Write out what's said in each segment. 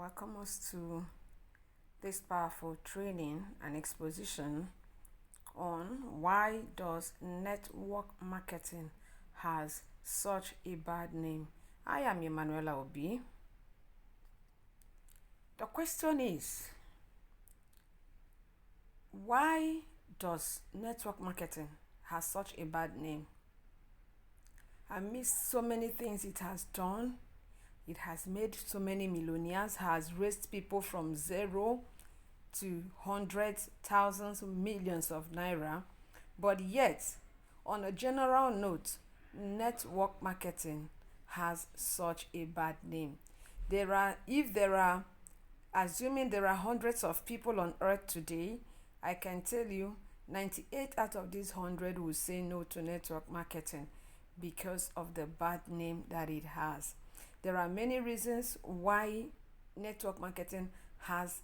welcome us to this powerful training and exposition on why does network marketing has such a bad name. I am Emanuela Obi. The question is, why does network marketing has such a bad name? Amidst so many things it has done, it has made so many millionaires, has raised people from zero to hundreds, thousands, millions of naira. But yet, on a general note, network marketing has such a bad name. Assuming there are hundreds of people on earth today, I can tell you 98 out of these 100 will say no to network marketing because of the bad name that it has. There are many reasons why network marketing has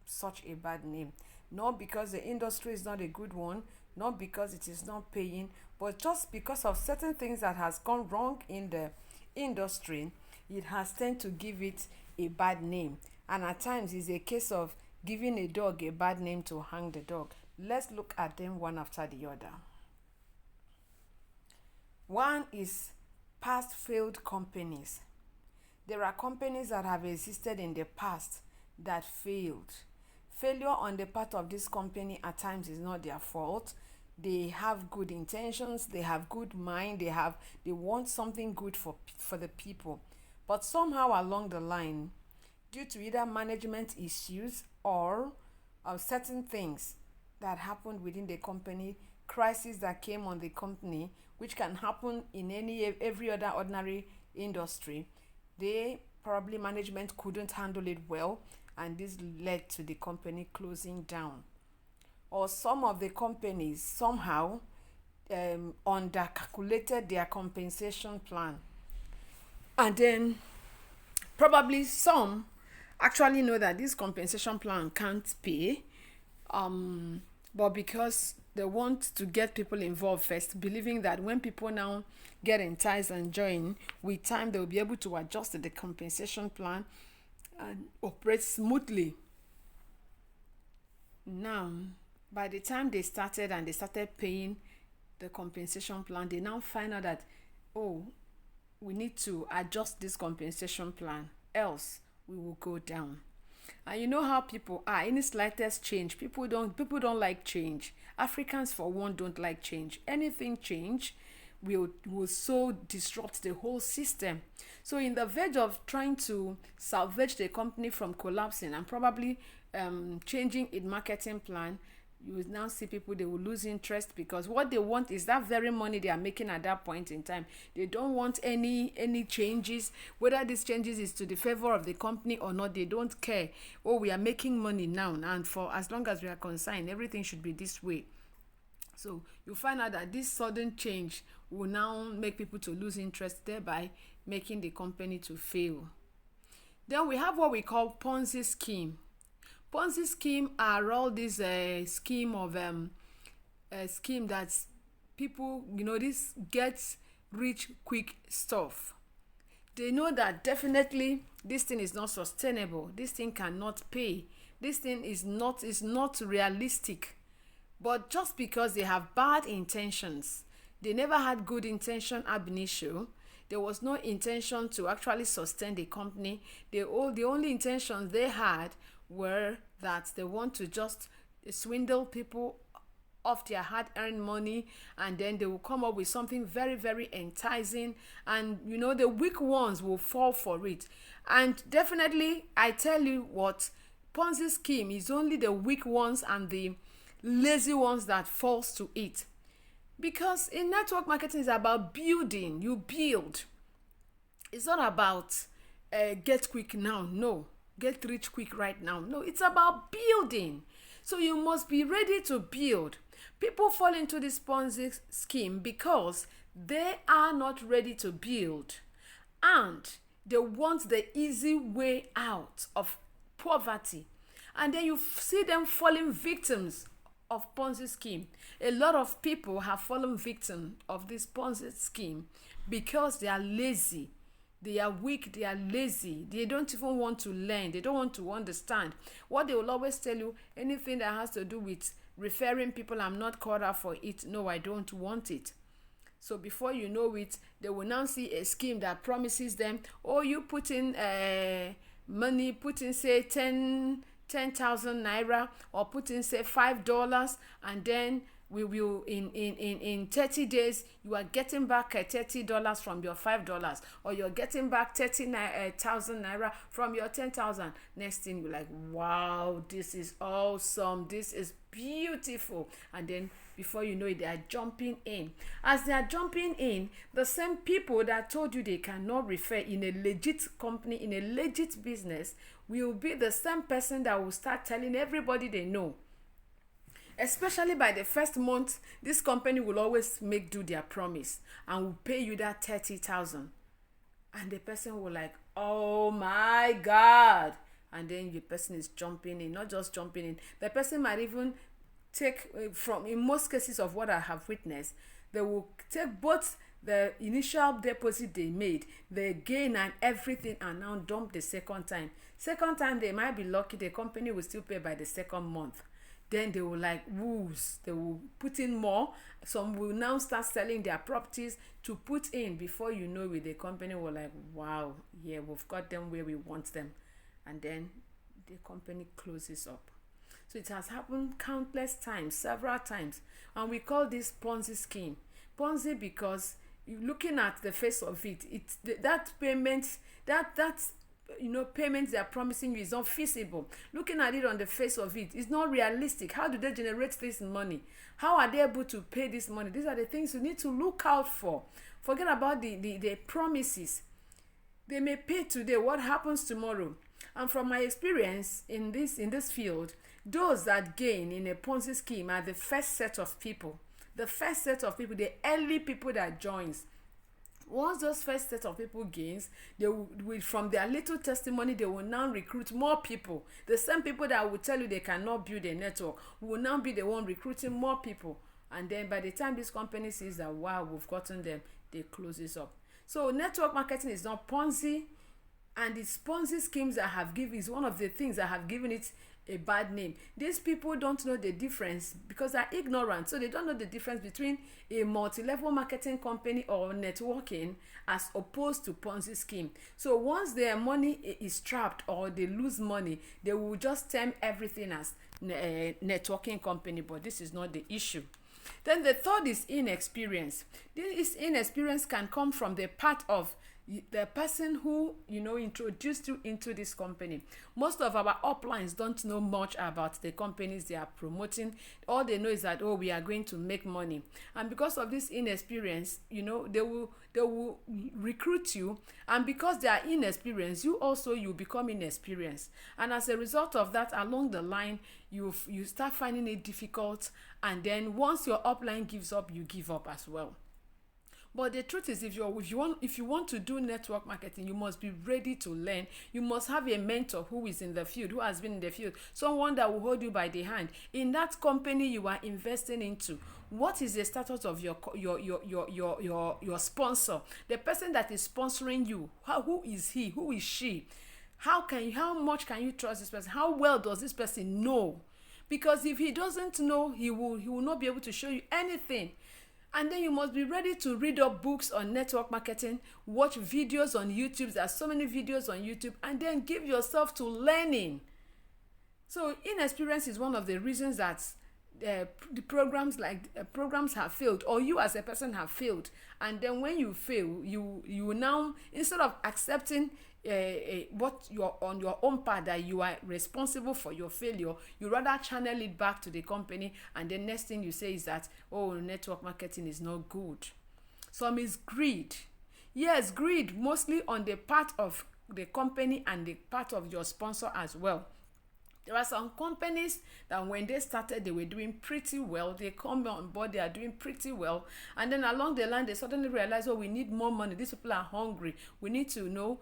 such a bad name. Not because the industry is not a good one, not because it is not paying, but just because of certain things that has gone wrong in the industry, it has tended to give it a bad name. And at times it's a case of giving a dog a bad name to hang the dog. Let's look at them one after the other. One is past failed companies. There are companies that have existed in the past that failed. Failure on the part of this company at times is not their fault. They have good intentions, they have good mind, they want something good for the people. But somehow along the line, due to either management issues or certain things that happened within the company, crises that came on the company, which can happen in every other ordinary industry, management couldn't handle it well, and this led to the company closing down. Or some of the companies somehow undercalculated their compensation plan, and then probably some actually know that this compensation plan can't pay, but because they want to get people involved first, believing that when people now get enticed and join, with time they will be able to adjust the compensation plan and operate smoothly. Now, by the time they started paying the compensation plan, they now find out that, oh, we need to adjust this compensation plan, else we will go down. And you know how people are, any slightest change, people don't like change. Africans for one don't like change. Anything change will so disrupt the whole system. So in the verge of trying to salvage the company from collapsing and probably changing its marketing plan, you will now see people, they will lose interest, because what they want is that very money they are making at that point in time. They don't want any changes, whether these changes is to the favor of the company or not. They don't care. Oh, we are making money now, and for as long as we are concerned, everything should be this way. So you find out that this sudden change will now make people to lose interest, thereby making the company to fail. Then we have what we call Ponzi scheme. Ponzi scheme are all this scheme that people, this gets rich quick stuff. They know that definitely this thing is not sustainable. This thing cannot pay. This thing is not realistic. But just because they have bad intentions, they never had good intention ab initio. There was no intention to actually sustain the company. The only intentions they had were that they want to just swindle people of their hard-earned money, and then they will come up with something very, very enticing, and the weak ones will fall for it. And definitely, I tell you what, Ponzi scheme is only the weak ones and the lazy ones that falls to it. Because in network marketing, it's about building. You build. It's not about get quick now. No. Get rich quick right now. No, it's about building. So you must be ready to build. People fall into this Ponzi scheme because they are not ready to build, and they want the easy way out of poverty. And then you see them falling victims of Ponzi scheme. A lot of people have fallen victim of this Ponzi scheme because they are lazy. They are weak, they are lazy, they don't even want to learn, they don't want to understand. What they will always tell you, anything that has to do with referring people, I'm not called out for it. No, I don't want it. So before you know it, they will now see a scheme that promises them, oh, you put in money, put in say 10,000 naira, or put in say $5, and then we will in 30 days you are getting back $30 from your $5, or you're getting back 30,000 naira from your 10,000. Next thing you're like, wow, this is awesome, this is beautiful. And then before you know it, they are jumping in. As they are jumping in, the same people that told you they cannot refer in a legit company, in a legit business, will be the same person that will start telling everybody they know. Especially by the first month, this company will always make do their promise and will pay you that 30,000. And the person will like, oh my God. And then the person is jumping in, not just jumping in. The person might even take from, in most cases of what I have witnessed, they will take both the initial deposit they made, the gain and everything, and now dump the second time. Second time, they might be lucky, the company will still pay by the second month. Then they will like woos, they will put in more. Some will now start selling their properties to put in. Before you know it, the company will like, wow, yeah, we've got them where we want them. And then the company closes up. So it has happened countless times, several times. And we call this Ponzi scheme. Ponzi because looking at the face of it, it's that payment, that's payments they are promising you is not feasible. Looking at it on the face of it, it's not realistic. How do they generate this money? How are they able to pay this money? These are the things you need to look out for. Forget about the promises. They may pay today. What happens tomorrow? And from my experience in this field, those that gain in a Ponzi scheme are the first set of people. The first set of people, the early people that joins. Once those first set of people gains, they will, from their little testimony, they will now recruit more people. The same people that will tell you they cannot build a network will now be the one recruiting more people. And then by the time this company sees that, wow, we've gotten them, they close this up. So network marketing is not Ponzi, and it's Ponzi schemes that have given, is one of the things that have given it a bad name. These people don't know the difference because they're ignorant, so they don't know the difference between a multi-level marketing company or networking as opposed to Ponzi scheme. So once their money is trapped or they lose money, they will just term everything as a networking company, but this is not the issue. Then the third is inexperience. This inexperience can come from the part of the person who introduced you into this company. Most of our uplines don't know much about the companies they are promoting. All they know is that, oh, we are going to make money, and because of this inexperience, they will recruit you, and because they are inexperienced, you become inexperienced, and as a result of that, along the line, you start finding it difficult, and then once your upline gives up, you give up as well. But the truth is, if you want to do network marketing, you must be ready to learn. You must have a mentor who is in the field, who has been in the field, someone that will hold you by the hand. In that company you are investing into, what is the status of your sponsor? The person that is sponsoring you, who is he? Who is she? How much can you trust this person? How well does this person know? Because if he doesn't know, he will not be able to show you anything. And then you must be ready to read up books on network marketing, watch videos on YouTube. There are so many videos on YouTube, and then give yourself to learning. So inexperience is one of the reasons that the programs have failed, or you as a person have failed. And then when you fail, you now, instead of accepting what you're on your own part, that you are responsible for your failure, you rather channel it back to the company, and the next thing you say is that, oh, network marketing is not good. Some is greed. Yes, greed mostly on the part of the company and the part of your sponsor as well. There are some companies that when they started, they were doing pretty well. They come on board, they are doing pretty well. And then along the line, they suddenly realize, oh, we need more money. These people are hungry. We need to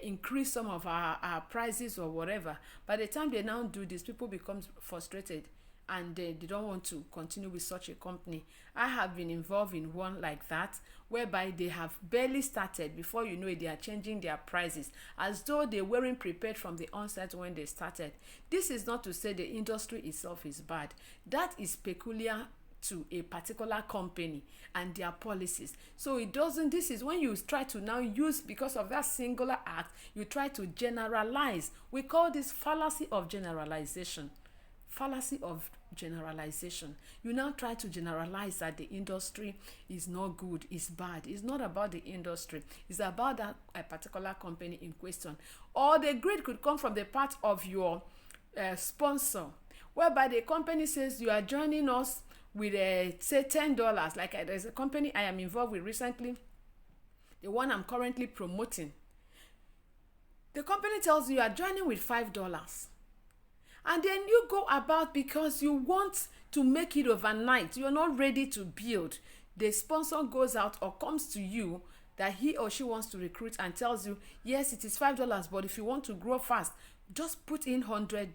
increase some of our prices or whatever. By the time they now do this, people become frustrated. and they don't want to continue with such a company. I have been involved in one like that, whereby they have barely started, before you know it, they are changing their prices as though they weren't prepared from the onset when they started. This is not to say the industry itself is bad. That is peculiar to a particular company and their policies. So it doesn't, this is when you try to now use, because of that singular act, you try to generalize. We call this fallacy of generalization. Fallacy of generalization. You now try to generalize that the industry is not good, is bad. It's not about the industry, it's about that a particular company in question. Or the greed could come from the part of your sponsor, whereby the company says you are joining us with say $10. Like there's a company I am involved with recently, the one I'm currently promoting. The company tells you are joining with $5, and then you go about because you want to make it overnight. You're not ready to build. The sponsor goes out or comes to you that he or she wants to recruit and tells you, yes, it is $5, but if you want to grow fast, just put in $100.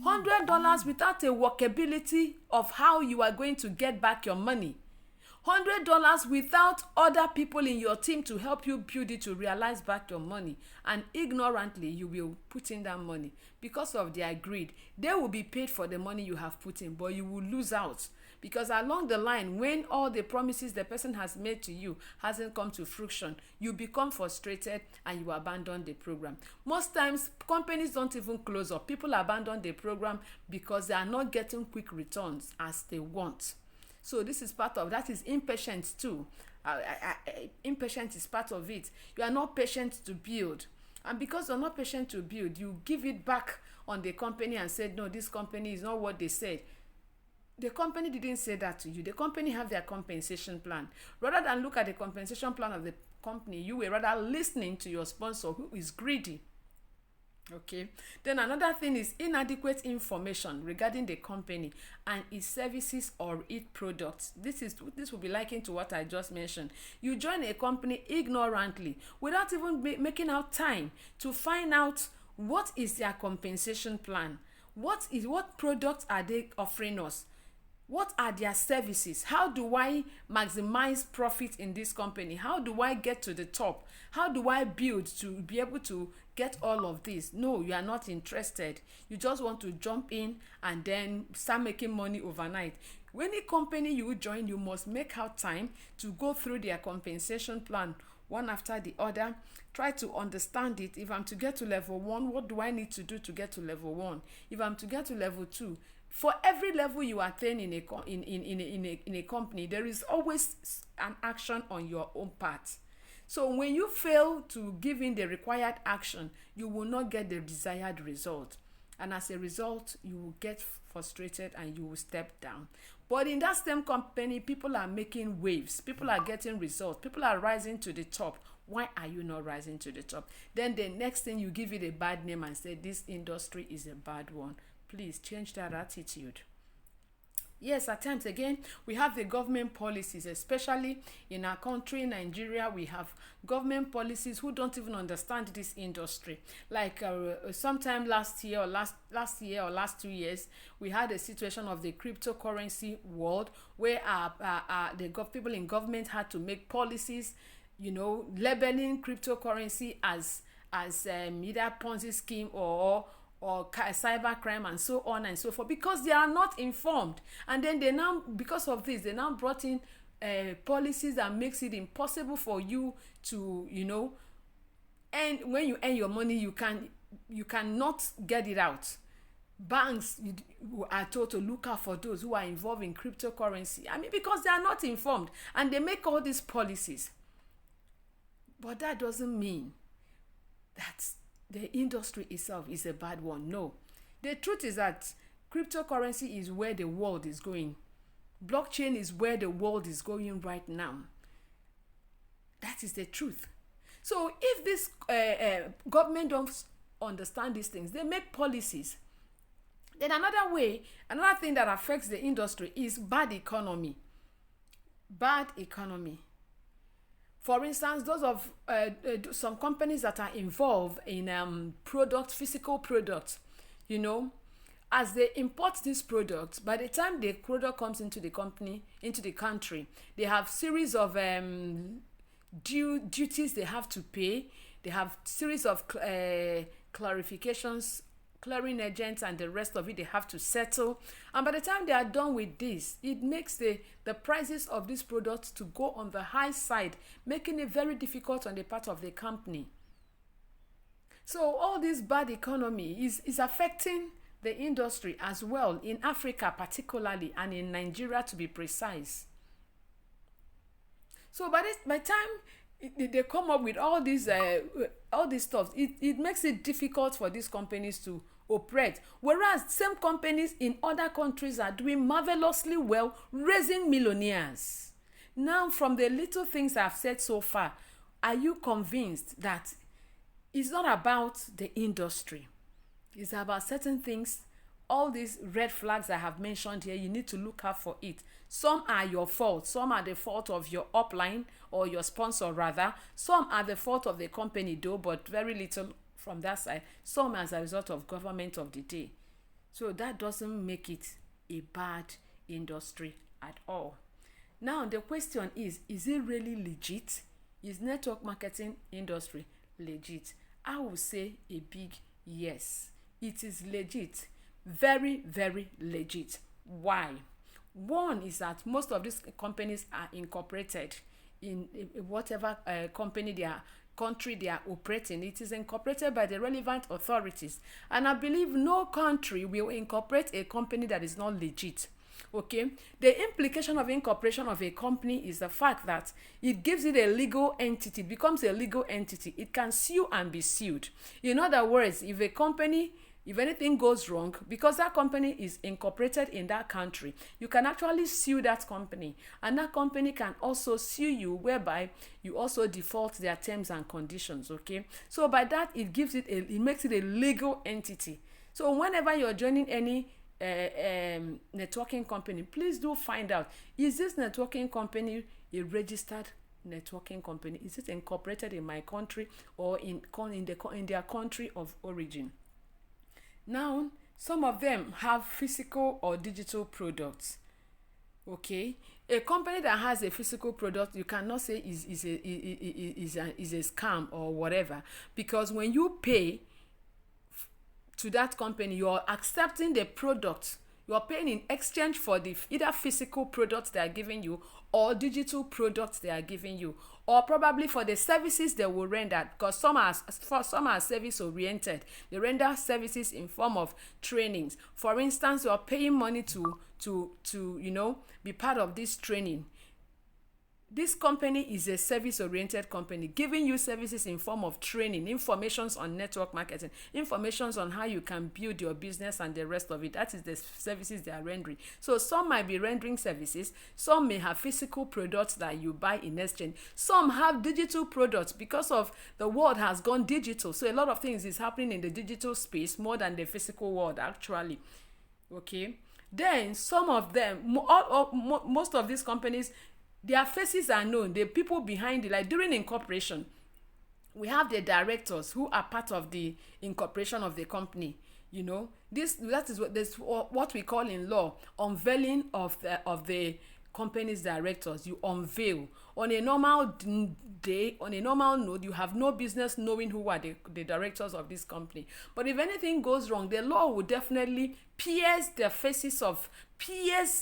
$100 without a workability of how you are going to get back your money. $100 without other people in your team to help you build it to realize back your money. And ignorantly, you will put in that money because of their greed. They will be paid for the money you have put in, but you will lose out. Because along the line, when all the promises the person has made to you hasn't come to fruition, you become frustrated and you abandon the program. Most times, companies don't even close up. People abandon the program because they are not getting quick returns as they want. So this is part of that. Is impatience too. Impatience is part of it. You are not patient to build, and because you're not patient to build, you give it back on the company and said, no, this company is not what they said. The company didn't say that to you. The company have their compensation plan. Rather than look at the compensation plan of the company, you were rather listening to your sponsor who is greedy. Okay. Then another thing is inadequate information regarding the company and its services or its products. This will be likened to what I just mentioned. You join a company ignorantly without even making out time to find out what is their compensation plan. What products are they offering us? What are their services? How do I maximize profit in this company? How do I get to the top? How do I build to be able to get all of this? No, you are not interested. You just want to jump in and then start making money overnight. Any company you join, you must make out time to go through their compensation plan one after the other. Try to understand it. If I'm to get to level 1, what do I need to do to get to level 1? If I'm to get to level 2, for every level you attain in a company, there is always an action on your own part. So when you fail to give in the required action, you will not get the desired result. And as a result, you will get frustrated and you will step down. But in that same company, people are making waves. People are getting results. People are rising to the top. Why are you not rising to the top? Then the next thing, you give it a bad name and say this industry is a bad one. Please change that attitude. Yes, at times again, we have the government policies, especially in our country, Nigeria. We have government policies who don't even understand this industry. Like sometime last year or last 2 years, we had a situation of the cryptocurrency world where the people in government had to make policies, labeling cryptocurrency as either Ponzi scheme or cyber crime and so on and so forth, because they are not informed. And then they now, because of this, they now brought in policies that makes it impossible for you to and when you earn your money, you cannot get it out. Banks are told to look out for those who are involved in cryptocurrency. Because they are not informed and they make all these policies. But that doesn't mean that the industry itself is a bad one. No. The truth is that cryptocurrency is where the world is going. Blockchain is where the world is going right now. That is the truth. So if this government don't understand these things, they make policies. Then another thing that affects the industry is bad economy. Bad economy. For instance, those of some companies that are involved in physical products, as they import this product, by the time the product comes into the company, into the country, they have series of duties they have to pay. They have series of clarifications, clearing agents, and the rest of it they have to settle. And by the time they are done with this, it makes the prices of these products to go on the high side, making it very difficult on the part of the company. So all this bad economy is affecting the industry as well, in Africa particularly, and in Nigeria to be precise. So by time they come up with all these stuff, it makes it difficult for these companies to operate, whereas same companies in other countries are doing marvelously well, raising millionaires. Now, from the little things I've said so far, are you convinced that it's not about the industry? It's about certain things. All these red flags I have mentioned here, you need to look out for it. Some are your fault. Some are the fault of your upline or your sponsor rather. Some are the fault of the company though, but very little from that side. Some as a result of government of the day. So that doesn't make it a bad industry at all. Now the question is it really legit? Is network marketing industry legit? I will say a big yes. It is legit. Very, very legit. Why? One is that most of these companies are incorporated in whatever country they are operating. It is incorporated by the relevant authorities, and I believe no country will incorporate a company that is not legit. Okay, the implication of incorporation of a company is the fact that it gives it a legal entity. It becomes a legal entity. It can sue and be sued. In other words, if anything goes wrong, because that company is incorporated in that country, you can actually sue that company, and that company can also sue you, whereby you also default their terms and conditions. Okay, so by that it makes it a legal entity. So whenever you're joining any networking company, please do find out, is this networking company a registered networking company? Is it incorporated in my country or in their country of origin? Now, some of them have physical or digital products. Okay, a company that has a physical product, you cannot say is a scam or whatever, because when you pay to that company, you are accepting the product. You are paying in exchange for the either physical products they are giving you or digital products they are giving you, or probably for the services they will render, because some are service oriented. They render services in form of trainings. For instance, you are paying money to be part of this training. This company is a service-oriented company, giving you services in form of training, informations on network marketing, informations on how you can build your business and the rest of it. That is the services they are rendering. So some might be rendering services. Some may have physical products that you buy in exchange. Some have digital products because of the world has gone digital. So a lot of things is happening in the digital space more than the physical world actually. Okay. Then some of them, most of these companies, their faces are known. The people behind it, like during incorporation, we have the directors who are part of the incorporation of the company. That is what we call in law unveiling of the company's directors. You unveil. On a normal day, on a normal note, you have no business knowing who are the directors of this company. But if anything goes wrong, the law will definitely pierce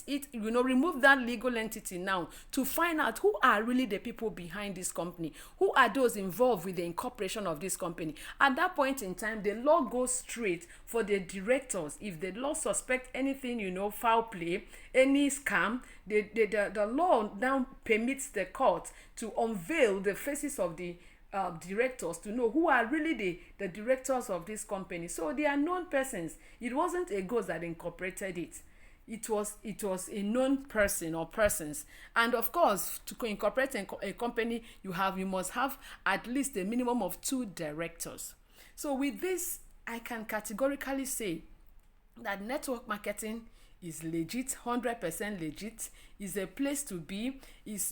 it, remove that legal entity now to find out who are really the people behind this company, who are those involved with the incorporation of this company. At that point in time, the law goes straight for the directors. If the law suspect anything, foul play, any scam, the law now permits the court to unveil the faces of the directors to know who are really the directors of this company. So they are known persons. It wasn't a ghost that incorporated it. It was a known person or persons. And of course, to incorporate a company, you must have at least a minimum of 2 directors. So with this, I can categorically say that network marketing is legit, 100% legit, is a place to be,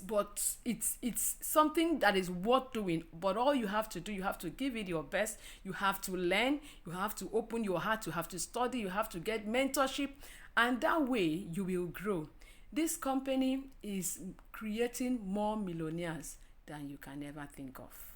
but it's something that is worth doing. But all you have to do, you have to give it your best, you have to learn, you have to open your heart, you have to study, you have to get mentorship, and that way you will grow. This company is creating more millionaires than you can ever think of.